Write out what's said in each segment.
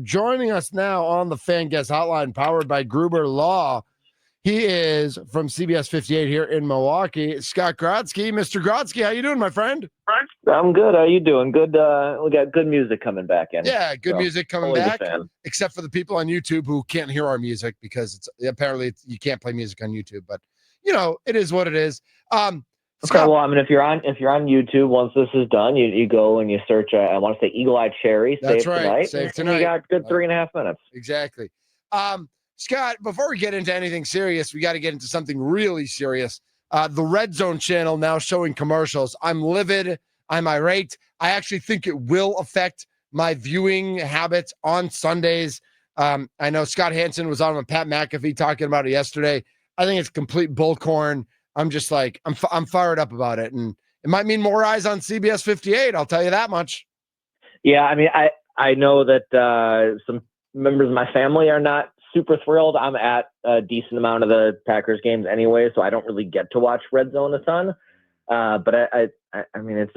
Joining us now on the Fan Guest Hotline, powered by Gruber Law. He is from CBS 58 here in Milwaukee. Scott Grodsky. Mr. Grodsky, how you doing, my friend? I'm good. How you doing? Good. We got good music coming back in. Yeah, good music coming always a back. fan. Except for the people on YouTube who can't hear our music because apparently you can't play music on YouTube. But it is what it is. Okay. Well, I mean, if you're on YouTube, once this is done, you go and you search. I want to say Eagle-Eyed Cherry. That's Save right. Tonight. Save And Tonight. you got good 3.5 minutes. Exactly. Scott, before we get into anything serious, we got to get into something really serious. The Red Zone channel now showing commercials. I'm livid. I'm irate. I actually think it will affect my viewing habits on Sundays. I know Scott Hansen was on with Pat McAfee talking about it yesterday. I think it's complete bullcorn. I'm just like, I'm fired up about it. And it might mean more eyes on CBS 58. I'll tell you that much. Yeah. I mean, I know that some members of my family are not super thrilled. I'm at a decent amount of the Packers games anyway, so I don't really get to watch Red Zone a ton. But I mean, it's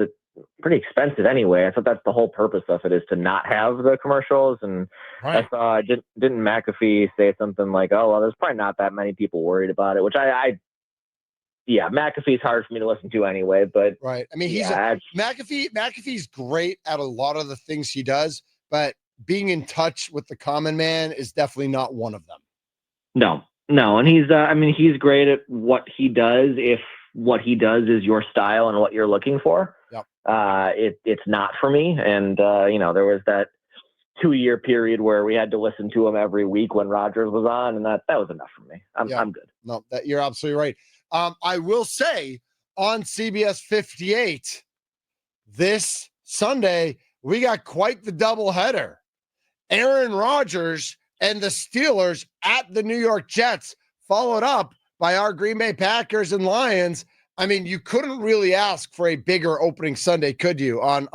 pretty expensive anyway. I thought that's the whole purpose of it, is to not have the commercials. And Right. I saw, didn't McAfee say something like, "Oh, well, there's probably not that many people worried about it," which yeah, McAfee's hard for me to listen to anyway, but right. I mean, McAfee's great at a lot of the things he does, but being in touch with the common man is definitely not one of them. No. And he's great at what he does. If what he does is your style and what you're looking for, Yep. It's not for me. And, there was that 2-year period where we had to listen to him every week when Rodgers was on, and that was enough for me. I'm good. No, you're absolutely right. I will say on CBS 58 this Sunday, we got quite the doubleheader. Aaron Rodgers and the Steelers at the New York Jets, followed up by our Green Bay Packers and Lions. I mean, you couldn't really ask for a bigger opening Sunday, could you? On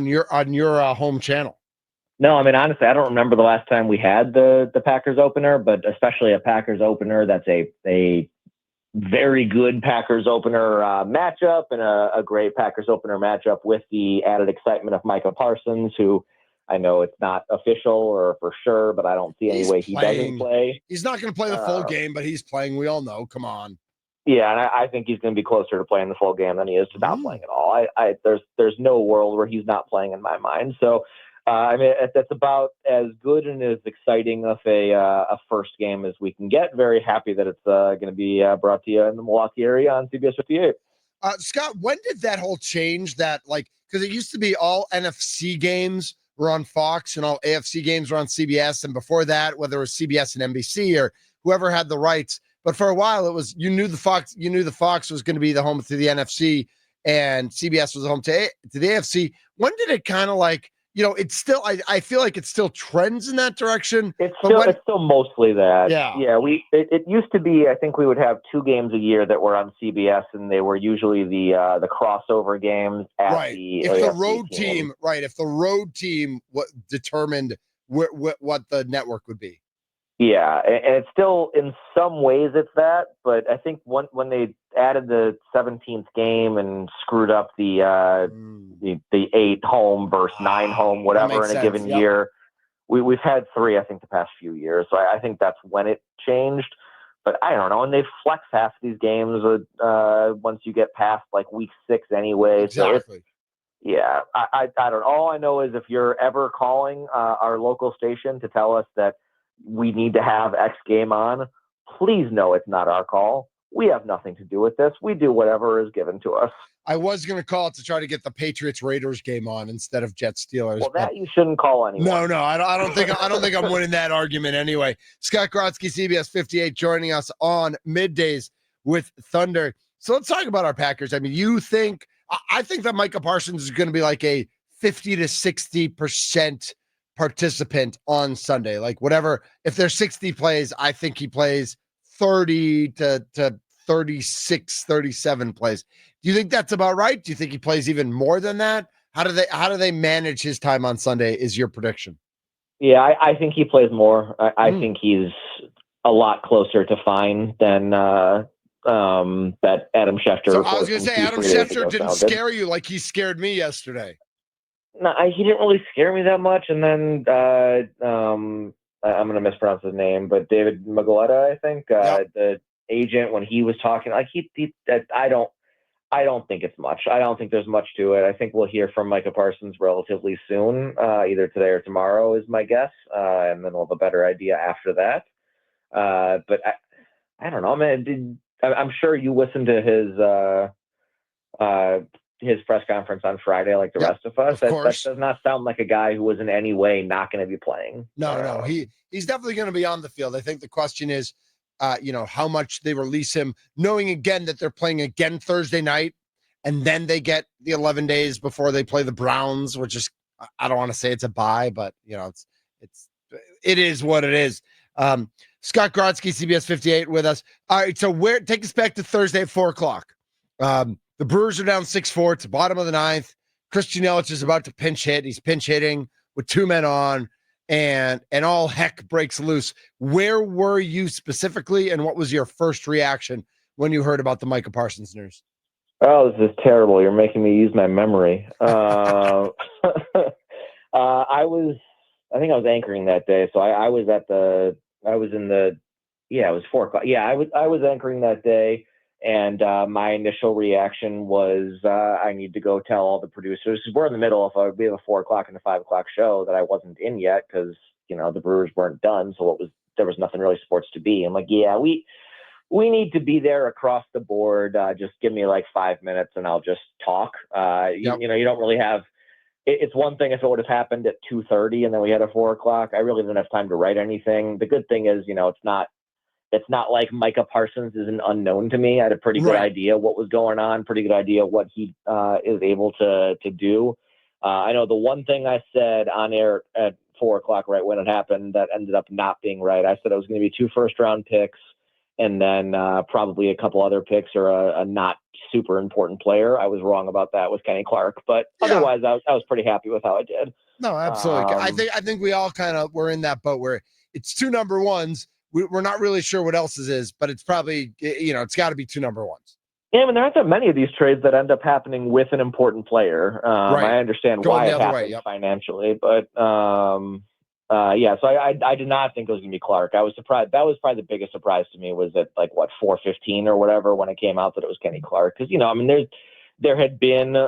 your home channel. No, I mean, honestly, I don't remember the last time we had the Packers opener, but especially a Packers opener that's a very good Packers opener matchup, and a great Packers opener matchup with the added excitement of Micah Parsons, who I know it's not official or for sure, but I don't see any way he doesn't play. He's not going to play the full game, but he's playing. We all know. Come on. Yeah, and I think he's going to be closer to playing the full game than he is to not playing at all. There's no world where he's not playing in my mind. So, I mean, that's about as good and as exciting of a first game as we can get. Very happy that it's going to be brought to you in the Milwaukee area on CBS 58. Scott, when did that whole change? Because it used to be all NFC games were on Fox and all AFC games were on CBS, and before that, whether it was CBS and NBC or whoever had the rights. But for a while, it was you knew the Fox was going to be the home to the NFC, and CBS was the home to the AFC. When did it kind of it's still, I feel like it still trends in that direction. It's still mostly that. Yeah. It used to be, I think we would have 2 games a year that were on CBS, and they were usually the crossover games at the if AFC the road team, if the road team determined what the network would be. Yeah, and it's still, in some ways, it's that. But I think when they added the 17th game and screwed up the 8 home versus 9 home, whatever, in a given year, we've had 3, I think, the past few years. So I think that's when it changed. But I don't know. And they flex half of these games once you get past like week 6 anyway. Exactly. So I don't know. All I know is if you're ever calling our local station to tell us that we need to have X game on, please know it's not our call. We have nothing to do with this. We do whatever is given to us. I was going to call to try to get the Patriots-Raiders game on instead of Jets-Steelers. Well, that you shouldn't call anyone. No, I don't think I'm winning that argument anyway. Scott Grodsky, CBS 58, joining us on middays with Thunder. So let's talk about our Packers. I mean, I think that Micah Parsons is going to be like a 50 to 60% participant on Sunday. Like whatever, if there's 60 plays, I think he plays 30 to 36, 37 plays. Do you think that's about right? Do you think he plays even more than that? How do they manage his time on Sunday is your prediction? Yeah, I think he plays more. I think he's a lot closer to fine than that Adam Schefter. So I was going to say, Adam Schefter didn't scare you like he scared me yesterday. No, he didn't really scare me that much. And then I'm going to mispronounce his name, but David Magaletta, I think, Yep. the agent, when he was talking, like I don't think it's much. I don't think there's much to it. I think we'll hear from Micah Parsons relatively soon, either today or tomorrow is my guess, and then we'll have a better idea after that. But I don't know, man. I'm sure you listened to his press conference on Friday, like the Yep. rest of us. Of That course. does not sound like a guy who was in any way not going to be playing. No. He's definitely going to be on the field. I think the question is, how much they release him, knowing again that they're playing again Thursday night, and then they get the 11 days before they play the Browns, which is, I don't want to say it's a bye, but it is what it is. Scott Grodsky, CBS 58 with us. All right, so take us back to Thursday at 4:00. The Brewers are down 6-4. It's the bottom of the ninth. Christian Nelles is about to pinch hit. He's pinch hitting with 2 men on, and all heck breaks loose. Where were you specifically, and what was your first reaction when you heard about the Micah Parsons news? Oh, this is terrible. You're making me use my memory. I think I was anchoring that day. So it was 4:00. Yeah, I was anchoring that day. And my initial reaction was, I need to go tell all the producers, because we're in the middle of we have a 4:00 and a 5:00 show that I wasn't in yet, because the Brewers weren't done, so there was nothing really sports to be. I'm like, yeah, we need to be there across the board. Just give me like 5 minutes and I'll just talk. Yep. You don't really have. It's one thing if it would have happened at 2:30 and then we had a 4:00. I really didn't have time to write anything. The good thing is, it's not like Micah Parsons is an unknown to me. I had a pretty good idea what was going on, pretty good idea what he is able to do. I know the one thing I said on air at 4:00 right when it happened that ended up not being right. I said it was going to be 2 first-round picks and then probably a couple other picks or a not super important player. I was wrong about that with Kenny Clark, but otherwise I was pretty happy with how I did. No, absolutely. I think we all kind of were in that boat where it's 2 number ones. We're not really sure what else it is, but it's probably, it's got to be 2 number ones. Yeah, I mean, there aren't that many of these trades that end up happening with an important player. Right. I understand Going why the it other happens way, yep. financially, but yeah. So I did not think it was going to be Clark. I was surprised. That was probably the biggest surprise to me, was at 4:15 or whatever when it came out that it was Kenny Clark. Because I mean, there had been,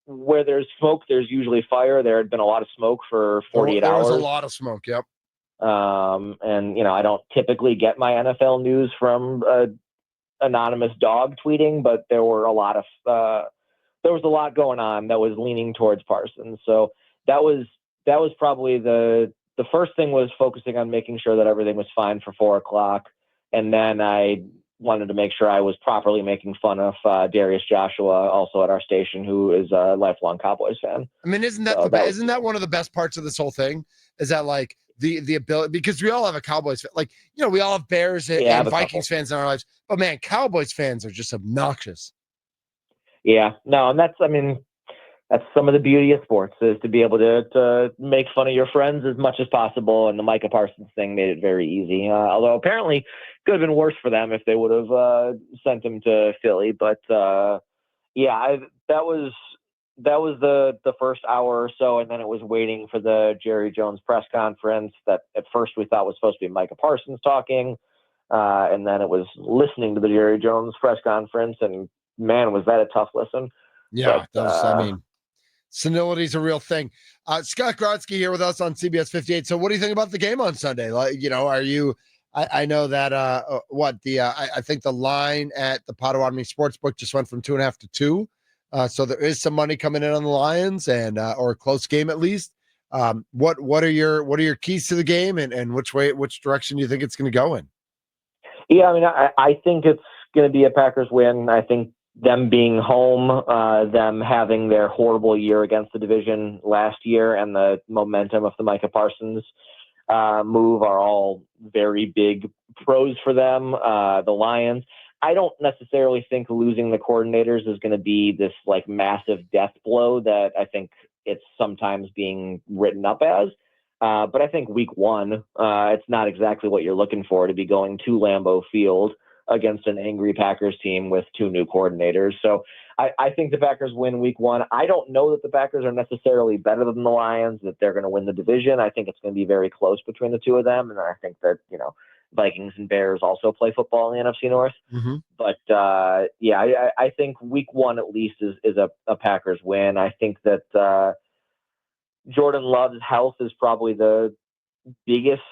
where there's smoke, there's usually fire. There had been a lot of smoke for 48 hours. There was a lot of smoke. Yep. And I don't typically get my NFL news from anonymous dog tweeting, but there was a lot going on that was leaning towards Parsons. So that was probably the first thing, was focusing on making sure that everything was fine for 4:00. And then I wanted to make sure I was properly making fun of Darius Joshua, also at our station, who is a lifelong Cowboys fan. I mean, isn't that isn't that one of the best parts of this whole thing? Is that the ability, because we all have a Cowboys fan, we all have Bears and Vikings fans in our lives, but man, Cowboys fans are just obnoxious. Yeah, no, and that's some of the beauty of sports, is to be able to make fun of your friends as much as possible. And the Micah Parsons thing made it very easy. Although apparently could have been worse for them if they would have sent him to Philly. But yeah, that was the first hour or so, and then it was waiting for the Jerry Jones press conference that at first we thought was supposed to be Micah Parsons talking, and then it was listening to the Jerry Jones press conference, and man, was that a tough listen. Yeah, I mean, senility is a real thing. Scott Grodsky here with us on CBS 58. So what do you think about the game on Sunday? Are you, I know that, I think the line at the Potawatomi Sportsbook just went from 2.5 to 2. So there is some money coming in on the Lions, and or a close game at least. What are your keys to the game, and which direction do you think it's going to go in? Yeah, I mean, I think it's going to be a Packers win. I think them being home, them having their horrible year against the division last year, and the momentum of the Micah Parsons move are all very big pros for them. The Lions, I don't necessarily think losing the coordinators is going to be this massive death blow that I think it's sometimes being written up as. But I think week 1, it's not exactly what you're looking for, to be going to Lambeau Field against an angry Packers team with 2 new coordinators. So I think the Packers win week 1. I don't know that the Packers are necessarily better than the Lions, that they're going to win the division. I think it's going to be very close between the two of them. And I think that, Vikings and Bears also play football in the NFC North. Mm-hmm. But I think week 1 at least is a Packers win. I think that Jordan Love's health is probably the biggest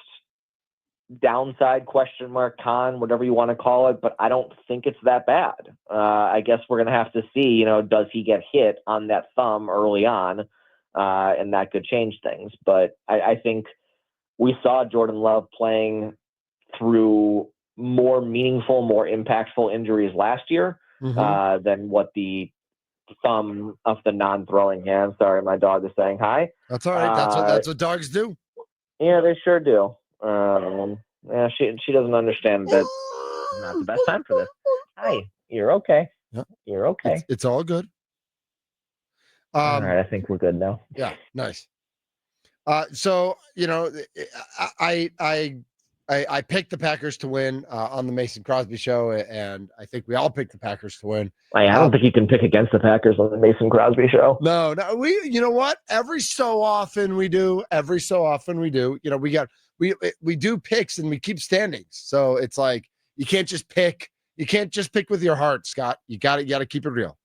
downside, question mark, con, whatever you want to call it, but I don't think it's that bad. I guess we're going to have to see, does he get hit on that thumb early on? And that could change things. But I think we saw Jordan Love playing through more meaningful, more impactful injuries last year than what the thumb of the non-throwing hand. Sorry, my dog is saying hi. That's all right. That's what dogs do. Yeah, they sure do. She doesn't understand that it's not the best time for this. Hi, you're okay. Yep. You're okay. It's all good. All right, I think we're good now. Yeah, nice. So I picked the Packers to win on the Mason Crosby show, and I think we all picked the Packers to win. I don't think you can pick against the Packers on the Mason Crosby show. No, you know what? Every so often we do. We do picks and we keep standings. So it's like you can't just pick. You can't just pick with your heart, Scott. You got to keep it real.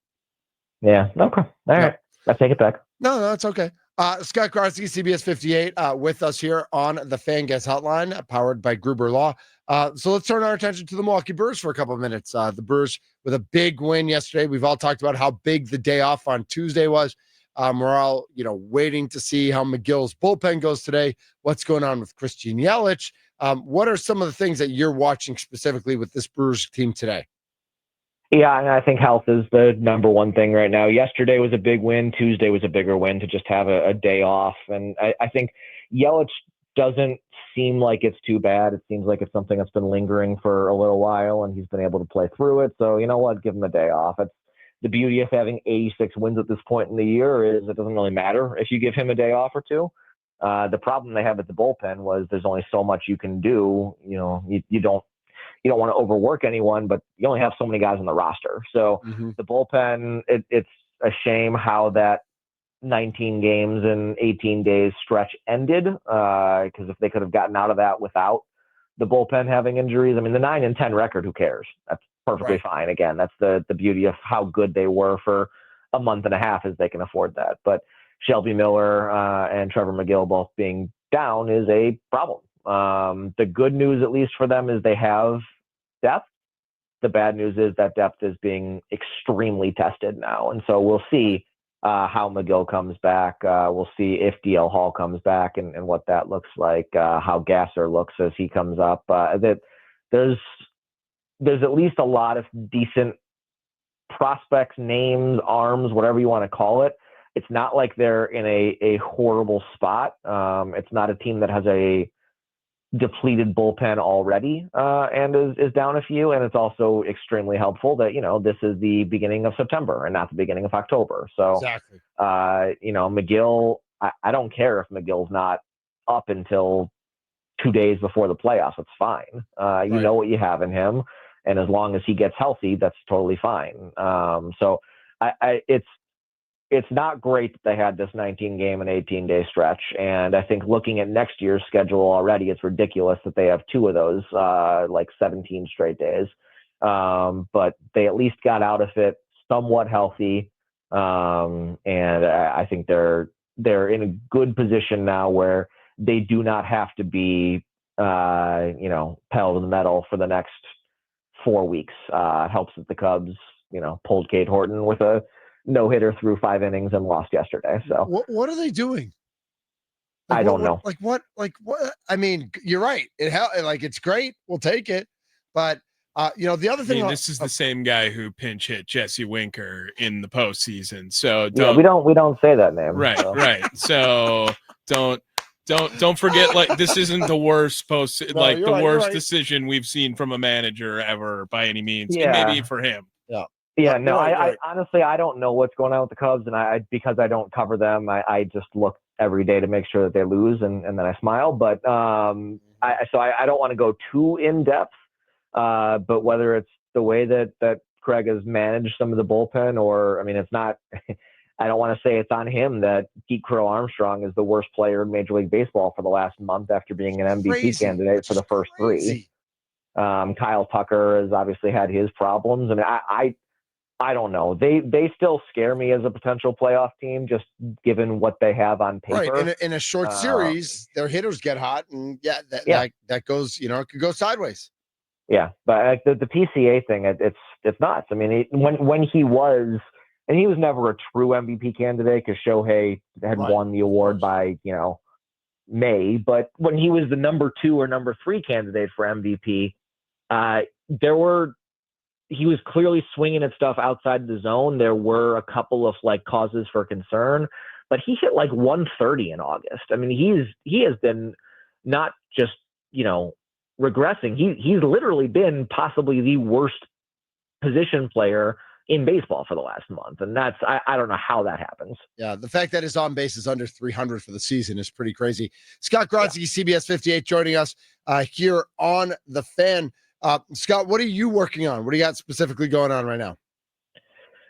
Yeah. Okay. All right. I take it back. No, it's okay. Scott Grodsky, CBS 58, with us here on the Fan Guest Hotline, powered by Gruber Law. So let's turn our attention to the Milwaukee Brewers for a couple of minutes. The Brewers with a big win yesterday. We've all talked about how big the day off on Tuesday was. We're all, waiting to see how McGill's bullpen goes today. What's going on with Christian Yelich? What are some of the things that you're watching specifically with this Brewers team today? Yeah, and I think health is the number one thing right now. Yesterday was a big win. Tuesday was a bigger win to just have a day off. And I think Yelich doesn't seem like it's too bad. It seems like it's something that's been lingering for a little while, and he's been able to play through it. So, you know what? Give him a day off. It's the beauty of having 86 wins at this point in the year is it doesn't really matter if you give him a day off or two. The problem they have at the bullpen was there's only so much you can do. You don't want to overwork anyone, but you only have so many guys on the roster. So the bullpen, it's a shame how that 19 games in 18 days stretch ended. Because if they could have gotten out of that without the bullpen having injuries, I mean, the 9-10 record, who cares? That's perfectly fine. Again, that's the beauty of how good they were for a month and a half, is they can afford that. But Shelby Miller and Trevor McGill both being down is a problem. The good news, at least for them, is they have depth. The bad news is that depth is being extremely tested now. And so we'll see how McGill comes back. We'll see if DL Hall comes back and what that looks like, how Gasser looks as he comes up. There's at least a lot of decent prospects, names, arms, whatever you want to call it. It's not like they're in a horrible spot. It's not a team that has a depleted bullpen already and is down a few. And it's also extremely helpful that, this is the beginning of September and not the beginning of October. So, exactly. McGill, I don't care if McGill's not up until 2 days before the playoffs. It's fine. You know what you have in him. And as long as he gets healthy, that's totally fine. So it's not great that they had this 19-game and 18-day stretch. And I think looking at next year's schedule already, it's ridiculous that they have 2 of those, like 17 straight days. But they at least got out of it somewhat healthy. And I think they're in a good position now where they do not have to be, pedal to the metal for the next 4 weeks. It helps that the Cubs, pulled Cade Horton with a no-hitter through 5 innings and lost yesterday. So what are they doing? I don't know. What? I mean, you're right. It's great. We'll take it. But the other thing. This is the same guy who pinch hit Jesse Winker in the postseason. So we don't say that name. Right, so. Right. So don't forget. This isn't the worst worst decision we've seen from a manager ever by any means. Yeah. Maybe for him. Yeah. Yeah, no, I honestly, I don't know what's going on with the Cubs, and because I don't cover them, I just look every day to make sure that they lose, and then I smile. But I don't want to go too in depth But whether it's the way that Craig has managed some of the bullpen, or, I mean, it's not, I don't want to say it's on him that Pete Crow Armstrong is the worst player in Major League Baseball for the last month after being an MVP candidate for the first three. Kyle Tucker has obviously had his problems. I mean, I don't know. They still scare me as a potential playoff team, just given what they have on paper. Right. In a short series, their hitters get hot, and that goes, it could go sideways. Yeah, but the PCA thing, it's nuts. I mean, when he was, and he was never a true MVP candidate because Shohei had won the award by May, but when he was the number 2 or number 3 candidate for MVP, he was clearly swinging at stuff outside the zone. There were a couple of causes for concern, but he hit 130 in August. I mean, he has been not just, regressing. He's literally been possibly the worst position player in baseball for the last month. And that's, I don't know how that happens. Yeah. The fact that his on base is under 300 for the season is pretty crazy. Scott Grodsky, CBS 58, joining us here on The Fan. Scott, what are you working on? What do you got specifically going on right now?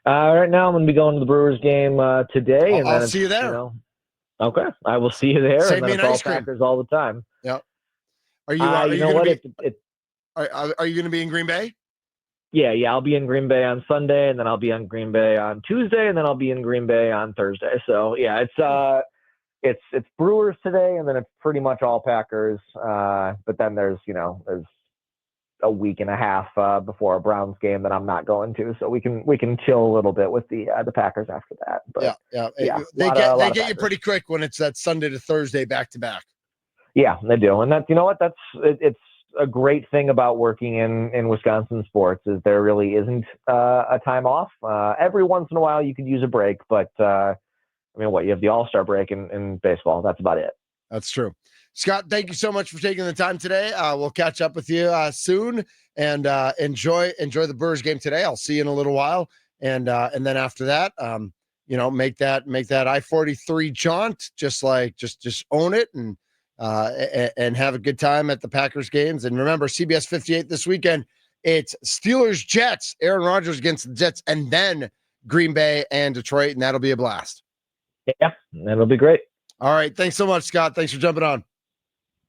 Right now I'm going to be going to the Brewers game today. I'll see you there. Okay. I will see you there. Save and me then an it's ice all cream. Packers all the time. Yep. Are you going to be in Green Bay? Yeah. I'll be in Green Bay on Sunday, and then I'll be in Green Bay on Tuesday, and then I'll be in Green Bay on Thursday. So yeah, it's Brewers today, and then it's pretty much all Packers. But then there's a week and a half before a Browns game that I'm not going to, so we can chill a little bit with the Packers after that. But they get you pretty quick when it's that Sunday to Thursday back to back. Yeah, they do, and that's it's a great thing about working in Wisconsin sports is there really isn't a time off. Every once in a while you could use a break, but you have the All-Star break in baseball. That's about it. That's true. Scott, thank you so much for taking the time today. We'll catch up with you soon, and enjoy the Brewers game today. I'll see you in a little while, and then after that, make that I-43 jaunt, just own it and have a good time at the Packers games. And remember, CBS 58 this weekend, it's Steelers Jets, Aaron Rodgers against the Jets, and then Green Bay and Detroit, and that'll be a blast. Yeah, that'll be great. All right, thanks so much, Scott. Thanks for jumping on.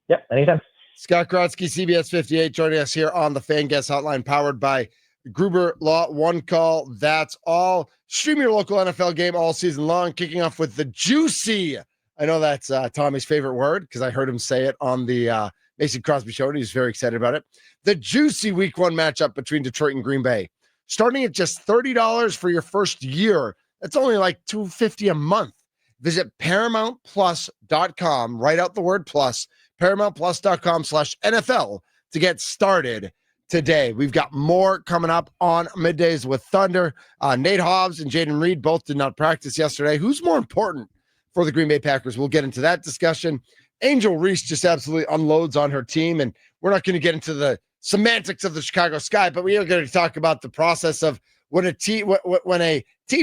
Yep, anytime. Scott Grodsky, CBS 58, joining us here on the Fan Guest Hotline, powered by Gruber Law. One call, that's all. Stream your local NFL game all season long, kicking off with the juicy. I know that's Tommy's favorite word because I heard him say it on the Mason Crosby show, and he's very excited about it. The juicy Week 1 matchup between Detroit and Green Bay, starting at just $30 for your first year. That's only like $250 a month. Visit ParamountPlus.com. Write out the word plus. ParamountPlus.com/NFL to get started today. We've got more coming up on Middays with Thunder. Nate Hobbs and Jaden Reed both did not practice yesterday. Who's more important for the Green Bay Packers? We'll get into that discussion. Angel Reese just absolutely unloads on her team, and we're not going to get into the semantics of the Chicago Sky, but we are going to talk about the process of when a team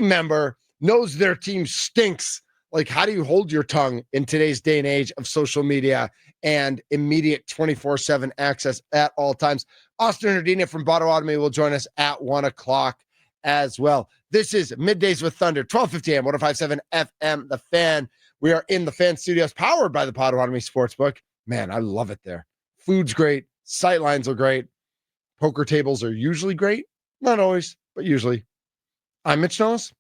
member knows their team stinks. Like, how do you hold your tongue in today's day and age of social media and immediate 24/7 access at all times? Austin Herdina from Potawatomi will join us at 1 o'clock as well. This is Middays with Thunder, 1250 AM, 105.7 FM, The Fan. We are in the Fan Studios, powered by the Potawatomi Sportsbook. Man, I love it there. Food's great. Sightlines are great. Poker tables are usually great. Not always, but usually. I'm Mitch Nelles.